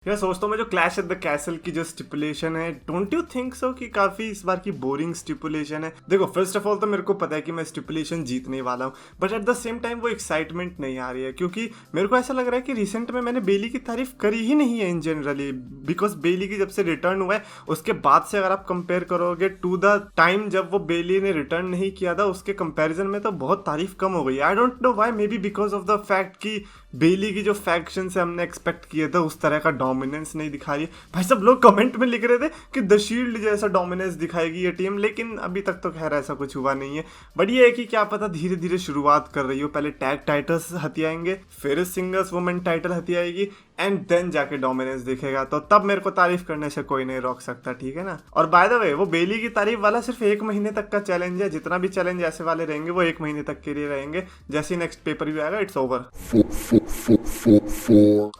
यार सोचता हूँ मैं जो क्लैश एट द कैसल की जो स्टिपुलेशन है, डोंट यू थिंक सो कि काफी इस बार की बोरिंग स्टिपुलेशन है। देखो फर्स्ट ऑफ ऑल तो मेरे को पता है कि मैं स्टिपुलेशन जीतने वाला हूँ, but at the same time वो एक्साइटमेंट नहीं आ रही है क्योंकि मेरे को ऐसा लग रहा है कि रिसेंट में मैंने बेली की तारीफ करी ही नहीं है इन जनरली, बिकॉज बेली की जब से रिटर्न हुआ है उसके बाद से अगर आप कंपेयर करोगे टू द टाइम जब वो बेली ने रिटर्न नहीं किया था, उसके कंपैरिजन में तो बहुत तारीफ कम हो गई। I don't know why, may be because of the fact कि बेली की जो फैक्शन से हमने एक्सपेक्ट किए थे उस तरह का डोमिनेंस नहीं दिखा रही है। भाई सब लोग कमेंट में लिख रहे थे कि द शील्ड जैसा डोमिनेंस दिखाएगी ये टीम, लेकिन अभी तक तो खैर ऐसा कुछ हुआ नहीं है। बट ये है कि क्या पता धीरे धीरे शुरुआत कर रही हो, पहले टैग टाइटल्स हथियाएंगे, फिर सिंगल्स वुमेन टाइटल हथियाएगी एंड देन जाके डोमिनेंस दिखेगा, तो तब मेरे को तारीफ करने से कोई नहीं रोक सकता, ठीक है ना। और बाय द वे वो बेली की तारीफ वाला सिर्फ 1 महीने तक का चैलेंज है, जितना भी चैलेंज ऐसे वाले रहेंगे वो 1 महीने तक के लिए रहेंगे, जैसे नेक्स्ट पेपर भी आएगा इट्स ओवर।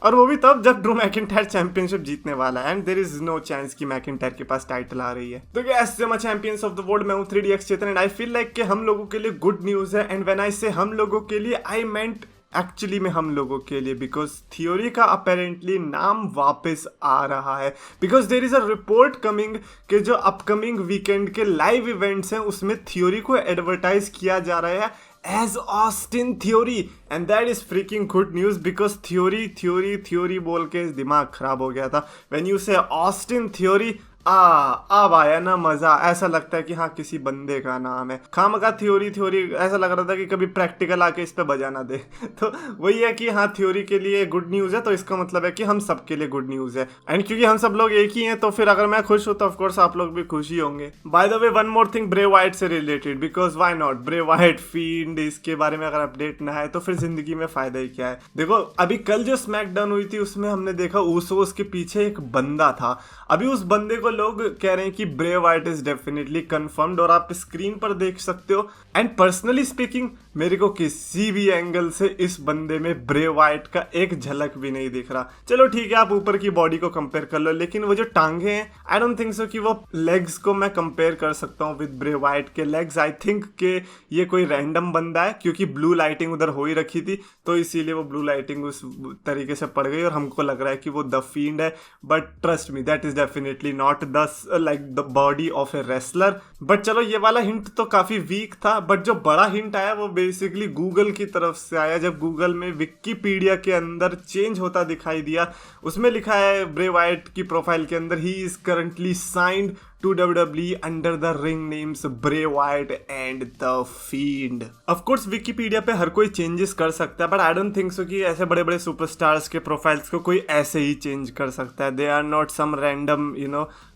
और वो भी तब जब ड्रू मैकिंटायर चैंपियनशिप जीतने वाला है and there is no chance कि मैकिंटायर के पास टाइटल आ रही है। तो गैस मैं चैंपियंस ऑफ द वर्ल्ड मैं हूं 3DX Chetan and I feel like कि हम लोगों के लिए गुड न्यूज है, एंड व्हेन आई से हम लोगों के लिए आई मेंट एक्चुअली में हम लोगों के लिए, बिकॉज थियोरी का अपेरेंटली नाम वापस आ रहा है, because there is a report coming कि जो अपकमिंग वीकेंड के लाइव इवेंट्स हैं उसमें थियोरी को एडवर्टाइज किया जा रहा है as Austin Theory, and that is freaking good news because Theory बोल के दिमाग खराब हो गया था। When you say Austin Theory अब आया ना मजा, ऐसा लगता है कि हाँ किसी बंदे का नाम है। खामखा थ्योरी ऐसा लग रहा था कि कभी प्रैक्टिकल आके इस पे बजा ना दे तो वही है कि हाँ थ्योरी के लिए गुड न्यूज है, तो इसका मतलब है कि हम सब के लिए गुड न्यूज है, एंड क्योंकि हम सब लोग एक ही हैं तो फिर अगर मैं खुश हूं तो ऑफकोर्स आप लोग भी खुश ही होंगे। By the way one more thing Bray Wyatt से related, because why not Bray Wyatt field, इसके बारे में अगर अपडेट ना है तो फिर जिंदगी में फायदा ही क्या है। देखो अभी कल जो स्मैकडाउन हुई थी उसमें हमने देखा ऊसोस के पीछे एक बंदा था, अभी उस बंदे को लोग कह रहे हैं कि Bray Wyatt is definitely confirmed, और आप स्क्रीन पर देख सकते हो। एंड पर्सनली स्पीकिंग मेरे को किसी भी एंगल से इस बंदे में ब्रे वाइट का एक झलक भी नहीं दिख रहा। चलो ठीक है आप ऊपर की बॉडी को कंपेयर कर लो, लेकिन वो जो टांगे हैं आई डोंट थिंक सो कि वो लेग्स को मैं कंपेयर कर सकता हूँ विद ब्रे वाइट के लेग्स। आई थिंक कि ये कोई रैंडम बंदा है, क्योंकि ब्लू लाइटिंग उधर हो ही रखी थी तो इसीलिए वो ब्लू लाइटिंग उस तरीके से पड़ गई और हमको लग रहा है कि वो द फील्ड है, but trust me that is definitely not the like the body of a wrestler. But चलो ये वाला हिंट तो काफी वीक था, बट जो बड़ा हिंट आया वो बेसिकली गूगल की तरफ से आया, जब गूगल में विकिपीडिया के अंदर चेंज होता दिखाई दिया। उसमें लिखा है ब्रे वाइट की प्रोफाइल के अंदर ही is currently signed to WWE under the ring names Bray Wyatt and The Fiend। Of course Wikipedia पे हर कोई चेंजेस कर सकता है, but I don't think so कि ऐसे बड़े बड़े सुपरस्टार्स के प्रोफाइल्स को कोई ऐसे ही चेंज कर सकता है। They are not some random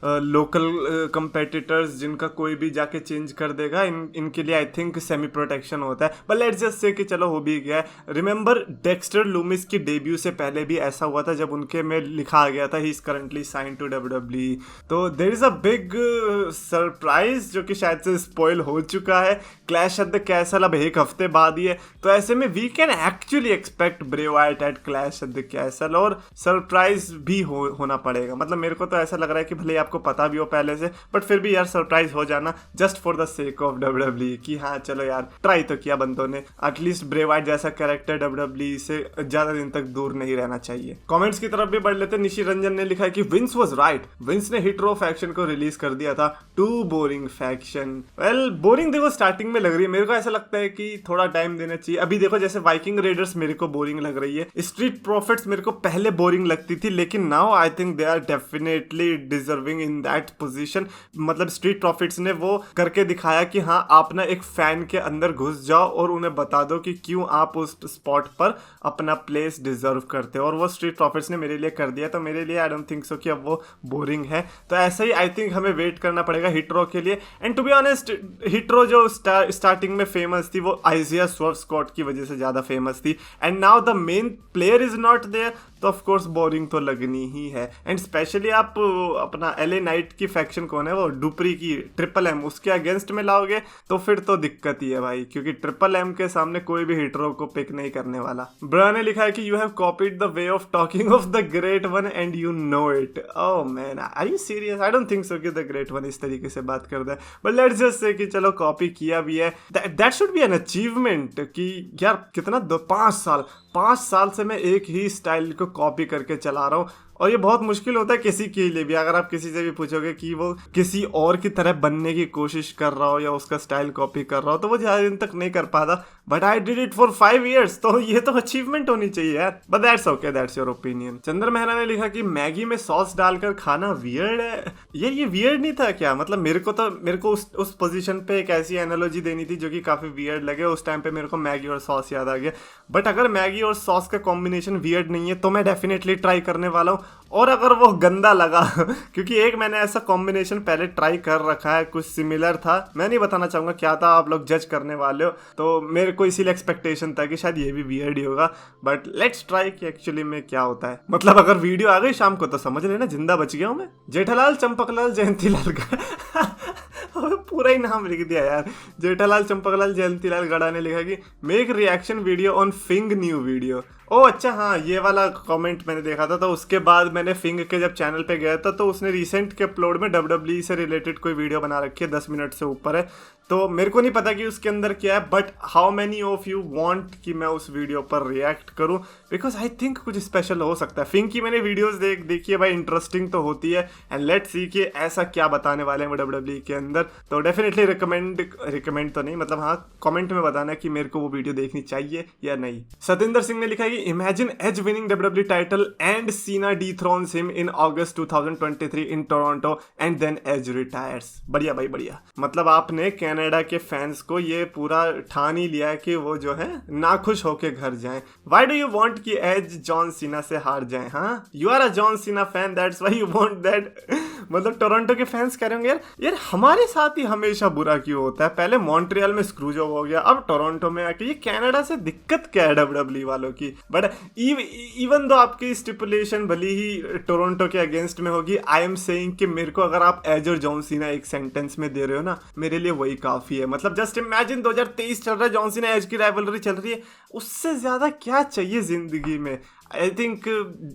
local competitors जिनका कोई भी जाके चेंज कर देगा। इनके लिए आई थिंक सेमी प्रोटेक्शन होता है, बट लेट्स जस्ट से कि चलो हो भी गया है। रिमेंबर डेक्स्टर लूमिस की डेब्यू से पहले भी ऐसा हुआ था जब उनके में लिखा गया था he is currently signed to WWE। तो there is a big surprise जो कि शायद से स्पॉइल हो चुका है। क्लैश एट द कैसल अब 1 हफ्ते बाद ही है, तो ऐसे में we can actually expect Bray Wyatt at Clash at the Castle, और सरप्राइज भी होना पड़ेगा। मतलब मेरे को तो ऐसा लग रहा है कि भले आपको पता भी हो पहले से, बट फिर भी यार सरप्राइज हो जाना just for the sake of WWE कि हाँ चलो यार ट्राई तो किया बंदों ने। एटलीस्ट ब्रे वाइट जैसा कैरेक्टर WWE से ज्यादा दिन तक दूर नहीं रहना चाहिए। कमेंट्स की तरफ भी बढ़ लेते। निशी रंजन ने लिखा है कि विंस वाज राइट, विंस ने हिट रो फैक्शन को रिलीज कर दिया था, too boring faction. Well boring देखो स्टार्टिंग में लग रही है, मेरे को ऐसा लगता है कि थोड़ा टाइम देना चाहिए। अभी देखो जैसे वाइकिंग रेडर्स मेरे को बोरिंग लग रही है, स्ट्रीट प्रॉफिट्स मेरे को पहले बोरिंग लगती थी, लेकिन now I think they are definitely deserving in that position. मतलब स्ट्रीट प्रॉफिट्स ने वो करके दिखाया कि हाँ आप ना एक फैन के अंदर घुस जाओ और उन्हें बता दो कि क्यों आप उस स्पॉट पर अपना प्लेस डिजर्व करते हो, और वो स्ट्रीट प्रॉफिट्स ने मेरे लिए कर दिया। तो मेरे लिए आई डोंट थिंक सो कि अब वो बोरिंग है। तो ऐसा ही आई थिंक हमें वेट करना पड़ेगा हिटरो के लिए। And to be honest Hit Row जो स्टार्टिंग में फेमस थी वो आइजिया स्वर्व स्कॉट की वजह से ज्यादा फेमस थी, and now the main player is not there, तो ऑफ कोर्स बोरिंग तो लगनी ही है। एंड स्पेशली आप अपना LA नाइट की फैक्शन कौन है वो डुपरी की ट्रिपल एम, उसके अगेंस्ट में लाओगे तो फिर तो दिक्कत ही है भाई, क्योंकि ट्रिपल एम के सामने कोई भी हिटरो को पिक नहीं करने वाला। ब्रा ने लिखा है कि you have copied the way of talking of the great one and you know it. Oh man are you serious? I don't think so कि द ग्रेट वन इस तरीके से बात करता है, बट लेट्स जस्ट से कि चलो copy किया भी है, that should be an achievement कि यार कितना 5 साल से मैं एक ही स्टाइल को कॉपी करके चला रहा हूँ। और ये बहुत मुश्किल होता है किसी के लिए भी। अगर आप किसी से भी पूछोगे कि वो किसी और की तरह बनने की कोशिश कर रहा हो या उसका स्टाइल कॉपी कर रहा हो तो वो ज़्यादा दिन तक नहीं कर पाता, but I did it for 5 years, तो ये तो अचीवमेंट होनी चाहिए यार। But that's okay, that's your opinion. Chandra Mehra ने लिखा कि मैगी में सॉस डालकर खाना वियर्ड है। यार ये वियर्ड नहीं था क्या? मतलब मेरे को उस पोजीशन पे एक ऐसी एनालॉजी देनी थी जो कि काफी वियर्ड लगे। उस टाइम पे मेरे को मैगी और सॉस याद आ गया। बट अगर मैगी और सॉस का कॉम्बिनेशन वियर्ड नहीं है तो मैं डेफिनेटली ट्राई करने वाला हूँ। और अगर वो गंदा लगा क्योंकि एक मैंने ऐसा कॉम्बिनेशन पहले ट्राई कर रखा है, कुछ सिमिलर था, मैं नहीं बताना चाहूंगा क्या था, आप लोग जज करने वाले हो, तो मेरे को इसीलिए एक्सपेक्टेशन था कि शायद ये भी वियर्ड ही होगा। बट लेट्स ट्राई कि एक्चुअली में क्या होता है। मतलब अगर वीडियो आ गई शाम को तो समझ लेना जिंदा बच गया हूं मैं। जेठालाल चंपकलाल जयंतीलाल का पूरा ही नाम लिख दिया यार। जेठालाल चंपकलाल जयंतीलाल गड़ा ने लिखा कि मेक रिएक्शन वीडियो ऑन फिंग न्यू वीडियो। ओ अच्छा, हाँ ये वाला कमेंट मैंने देखा था। तो उसके बाद मैंने फिंग के जब चैनल पे गया था तो उसने रिसेंट के अपलोड में WWE से रिलेटेड कोई वीडियो बना रखी है, 10 मिनट से ऊपर है। तो मेरे को नहीं पता कि उसके अंदर क्या है, but how many of you want कि मैं उस वीडियो पर रिएक्ट करूं, बिकॉज आई थिंक कुछ स्पेशल हो सकता है। फिंग की मैंने वीडियोस देखी है भाई, इंटरेस्टिंग तो होती है। एंड लेट्स सी कि ऐसा क्या बताने वाले हैं वो WWE के अंदर। तो डेफिनेटली रिकमेंड तो नहीं, मतलब हाँ कमेंट में बताना कि मेरे को वो वीडियो देखनी चाहिए या नहीं। सतेंद्र सिंह ने लिखा है कि imagine Edge winning WWE title and Cena dethrones him in August 2023 in Toronto and then Edge retires. बढ़िया भाई बढ़िया। मतलब आपने कनाडा के फैंस को ये पूरा ठान ही लिया है कि वो जो है नाखुश होके घर जाएं। व्हाई डू यू वांट कि एज जॉन सीना से हार जाएं? हाँ, you are a John Cena fan, that's why you want that. मतलब टोरंटो के फैंस कह रहे होंगे यार हमारे साथ ही हमेशा बुरा क्यों होता है? पहले मॉन्ट्रियल में स्क्रूजॉब हो गया, अब टोरंटो में आके ये कनाडा से दिक्कत क्या है WWE वालों की? बट इवन दो आपकी स्टिपुलेशन भली ही टोरंटो के अगेंस्ट में होगी, आई एम सेइंग कि मेरे को अगर आप एज और जॉन सीना एक सेंटेंस में दे रहे हो ना, मेरे लिए वही काफी है। मतलब जस्ट इमेजिन 2023 चल रहा है, जॉन सीना एज की राइवलरी चल रही है, उससे ज्यादा क्या चाहिए जिंदगी में? आई थिंक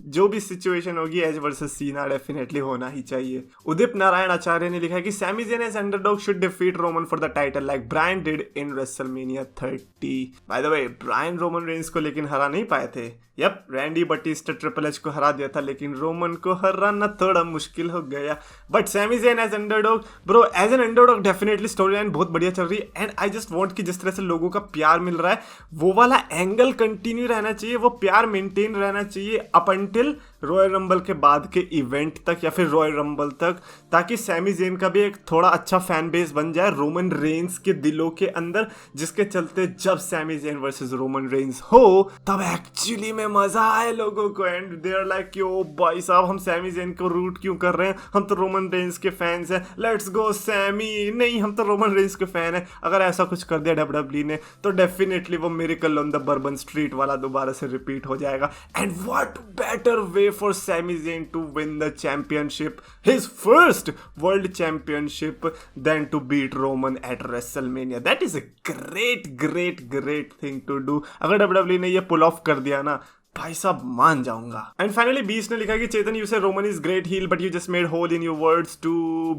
जो भी सिचुएशन होगी एज वर्सेस सीना डेफिनेटली होना ही चाहिए। उदित नारायण आचार्य ने लिखा है कि Sami Zayn as underdog should defeat Roman for the title like Bryan did in WrestleMania 30। By the way Bryan Roman Reigns को लेकिन हरा नहीं पाए थे। Yup, Randy Batista Triple H को हरा दिया था, लेकिन रोमन को हराना थोड़ा मुश्किल हो गया। But Sami Zayn as underdog, bro as an underdog definitely story line बहुत बढ़िया चल रही है। एंड आई जस्ट वांट कि जिस तरह से लोगों का प्यार मिल रहा है वो वाला एंगल कंटिन्यू रहना चाहिए, वो प्यार मेंटेन रहना चाहिए अप अंटिल रॉयल रंबल के बाद के इवेंट तक या फिर रॉयल रंबल तक, ताकि सैमी ज़ेन का भी एक थोड़ा अच्छा फैन बेस बन जाए रोमन रेंस के दिलों के अंदर, जिसके चलते जब Sami Zayn versus Roman Reigns हो तब एक्चुअली में मजा आए लोगों को। एंड दे आर लाइक कि ओ भाई साहब हम सैमी ज़ेन को रूट क्यों कर रहे हैं, हम तो रोमन रेंस के फैंस हैं, लेट्स गो सैमी। नहीं, हम तो रोमन रेंस के फैन हैं। अगर ऐसा कुछ कर दिया WWE ने तो डेफिनेटली वो miracle on the bourbon street वाला दोबारा से रिपीट हो जाएगा। And what better way for Sami Zayn to win the championship, his first world championship, than to beat Roman at WrestleMania. That is a great thing to do. अगर WWE ने ये pull off कर दिया ना भाई साहब मान जाऊंगा। एंड फाइनली बीस ने लिखा कि Chetan you say Roman is great heel but you just made hole in your words to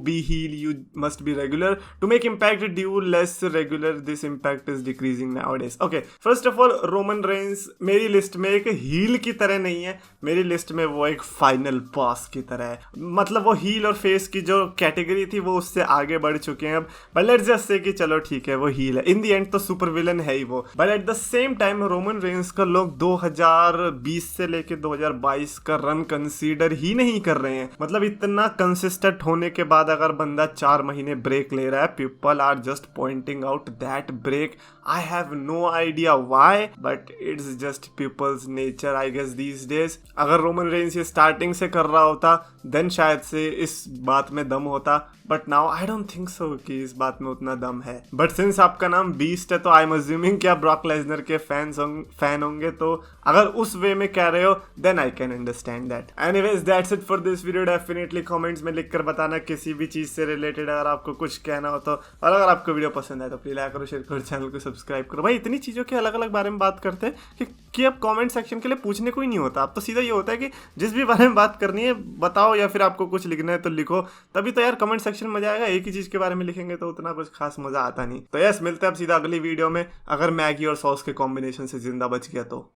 be heel you must be regular to make impact due less regular this impact is decreasing nowadays. Okay, first of all Roman Reigns मेरी list में एक heal की तरह नहीं है, मेरी list में वो एक फाइनल बॉस की तरह है। मतलब वो हील और फेस की जो कैटेगरी थी वो उससे आगे बढ़ चुके हैं अब। बट लेट्स जस्ट से कि चलो ठीक है वो हील है, इन द एंड तो सुपर विलन है ही वो। But at the same time Roman Reigns का लोग 2020 से लेके 2022 का रन कंसीडर ही नहीं कर रहे हैं। मतलब इतना कंसिस्टेंट होने के बाद अगर बंदा 4 महीने ब्रेक ले रहा है, people are just pointing out that break. I have no idea why, but it's just people's nature I guess these days. अगर रोमन रेंस ये स्टार्टिंग से कर रहा होता देन शायद से इस बात में दम होता, but now I don't think so कि इस बात में उतना दम है। बट सिंस आपका नाम बीस्ट है तो आई एम अज्यूमिंग कि आप ब्रॉक लेसनर के फैन होंगे, तो अगर उस वे में कह रहे हो then I can understand that. Anyways that's it for this video. Definitely comments में लिखकर बताना किसी भी चीज से रिलेटेड अगर आपको कुछ कहना हो तो। और अगर आपको वीडियो पसंद आए तो प्लीज लाइक करो, शेयर करो, चैनल को सब्सक्राइब करो। भाई इतनी चीजों के अलग अलग बारे में बात करते हैं कि अब कमेंट सेक्शन के लिए पूछने को ही नहीं होता। अब तो सीधा ये होता है कि जिस भी बारे में बात करनी है बताओ, या फिर आपको कुछ लिखना है तो लिखो, तभी तो यार कमेंट सेक्शन में मजा आएगा। एक ही चीज के बारे में लिखेंगे तो उतना कुछ खास मजा आता नहीं। तो यस, मिलते हैं अब सीधा अगली वीडियो में, अगर मैगी और सॉस के कॉम्बिनेशन से जिंदा बच गया तो।